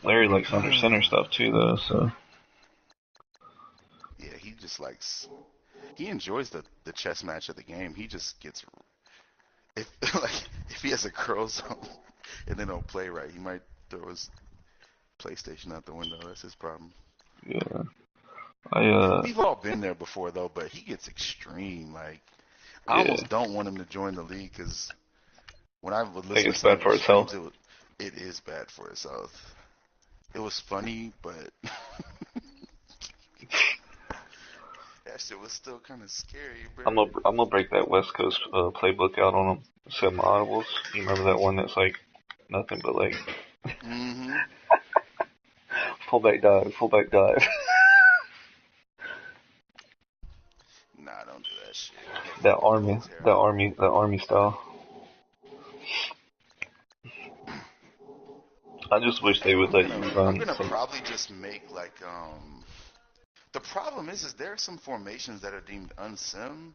S1: Larry likes under center stuff too, though. So
S3: yeah, he just likes he enjoys the chess match of the game. He just gets if like if he has a curl zone and they don't play right, he might throw his PlayStation out the window. That's his problem.
S1: yeah, I
S3: We've all been there before though, but he gets extreme. Like I
S1: yeah,
S3: almost don't want him to join the league because when I would
S1: I think
S3: listen to
S1: it's
S3: some
S1: bad
S3: of
S1: for
S3: his
S1: his health.
S3: streams, it is bad for his health. It was funny, but that shit was still kind of scary, bro.
S1: I'm gonna break that West Coast playbook out on him. Set my audibles. You remember that one that's like nothing but like
S3: Mm-hmm.
S1: fullback dive.
S3: Nah, don't do that shit. He'll
S1: that
S3: fucking pull
S1: army,
S3: his hair
S1: that
S3: out.
S1: army, that army style. I just wish they would let you
S3: I'm
S1: run
S3: gonna
S1: some.
S3: probably just make like the problem is there are some formations that are deemed unsim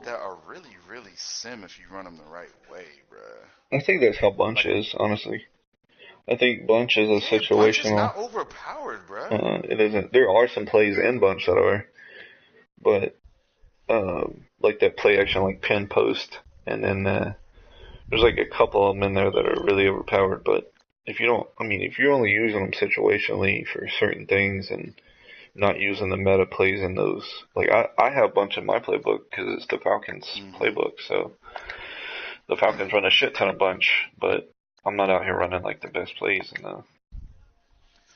S3: that are really, really sim if you run them the right way, bruh.
S1: I think that's how Bunch
S3: Like,
S1: is, honestly. I think Bunch is a
S3: yeah, Bunch is
S1: situational.
S3: not overpowered, bruh.
S1: It isn't. There are some plays in Bunch that are, but like that play action, like pin post, and then there's like a couple of them in there that are really overpowered. But if you don't, I mean, if you're only using them situationally for certain things and not using the meta plays in those, like I have Bunch in my playbook because it's the Falcons
S3: Mm-hmm.
S1: playbook, so the Falcons run a shit ton of Bunch, but I'm not out here running like the best plays in the.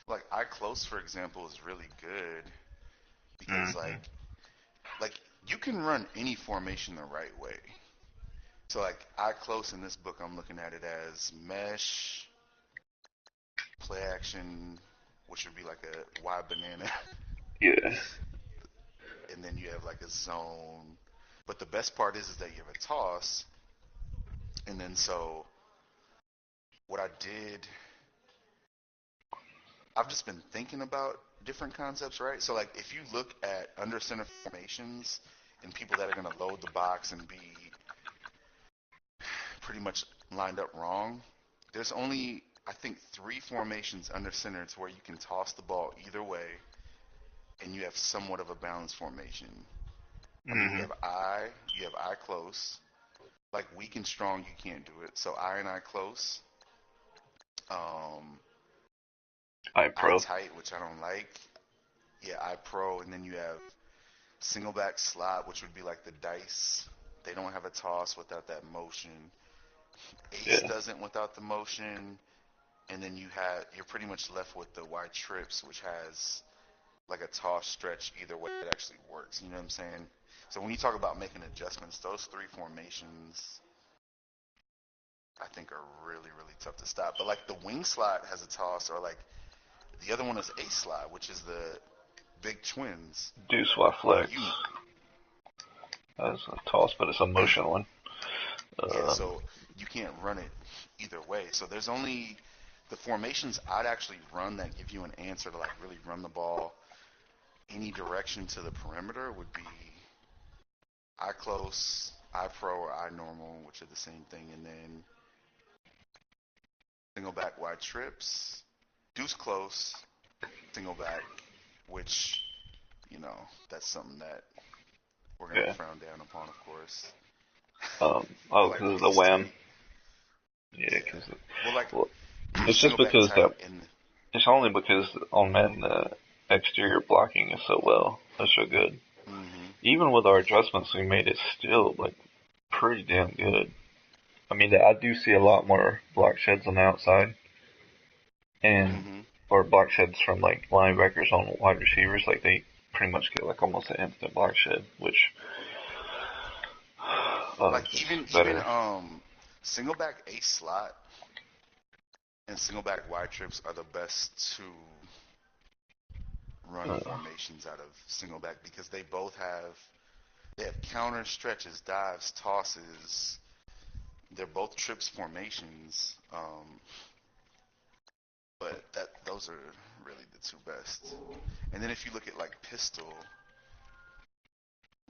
S3: Like, I close, for example, is really good because,
S1: Mm-hmm.
S3: like you can run any formation the right way. So, like, I close in this book, I'm looking at it as mesh, play action, which would be like a wide banana,
S1: Yeah.
S3: and then you have like a zone. But the best part is that you have a toss, and then so what I did I've just been thinking about different concepts, right? So like if you look at under center formations and people that are going to load the box and be pretty much lined up wrong, there's only I think three formations under center to where you can toss the ball either way and you have somewhat of a balanced formation. I mean,
S1: Hmm.
S3: you have I close, like weak and strong, you can't do it. So I and I close, um,
S1: I
S3: I
S1: pro.
S3: tight, which I don't like. Yeah, I pro, and then you have single back slot, which would be like the dice. They don't have a toss without that motion. Ace
S1: Yeah.
S3: doesn't without the motion, and then you're pretty much left with the wide trips, which has like a toss stretch either way. It actually works. You know what I'm saying? So when you talk about making adjustments, those three formations I think are really really tough to stop. But like the wing slot has a toss, or like the other one is ace slot, which is the big twins.
S1: Deuce Y flex.
S3: You
S1: That's a toss, but it's a motion one.
S3: Yeah,
S1: Um,
S3: so you can't run it either way. So there's only the formations I'd actually run that give you an answer to like really run the ball any direction to the perimeter would be I close, I pro, or I normal, which are the same thing, and then single back wide trips, deuce close, single back, which that's something that we're gonna
S1: yeah.
S3: frown down upon, of course.
S1: Oh,
S3: But like
S1: because of the
S3: ace
S1: wham.
S3: tight,
S1: Yeah,
S3: yeah.
S1: because
S3: Well, like
S1: well, it's just
S3: single back
S1: because that
S3: tight and
S1: it's only because on Madden the exterior blocking is so well. That's so good.
S3: mm-hmm,
S1: Even with our adjustments, we made it still like pretty damn good. I mean, I do see a lot more block sheds on the outside, and
S3: mm-hmm.
S1: or block sheds from like linebackers on wide receivers. Like they pretty much get like almost an instant block shed, which
S3: Like
S1: is
S3: even
S1: better.
S3: single back ace slot and single back wide trips are the best two run
S1: Uh,
S3: formations out of single back because they have counters, stretches, dives, tosses. They're both trips formations, but those are really the two best. And then if you look at like pistol,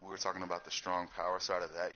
S3: we were talking about the strong power side of that.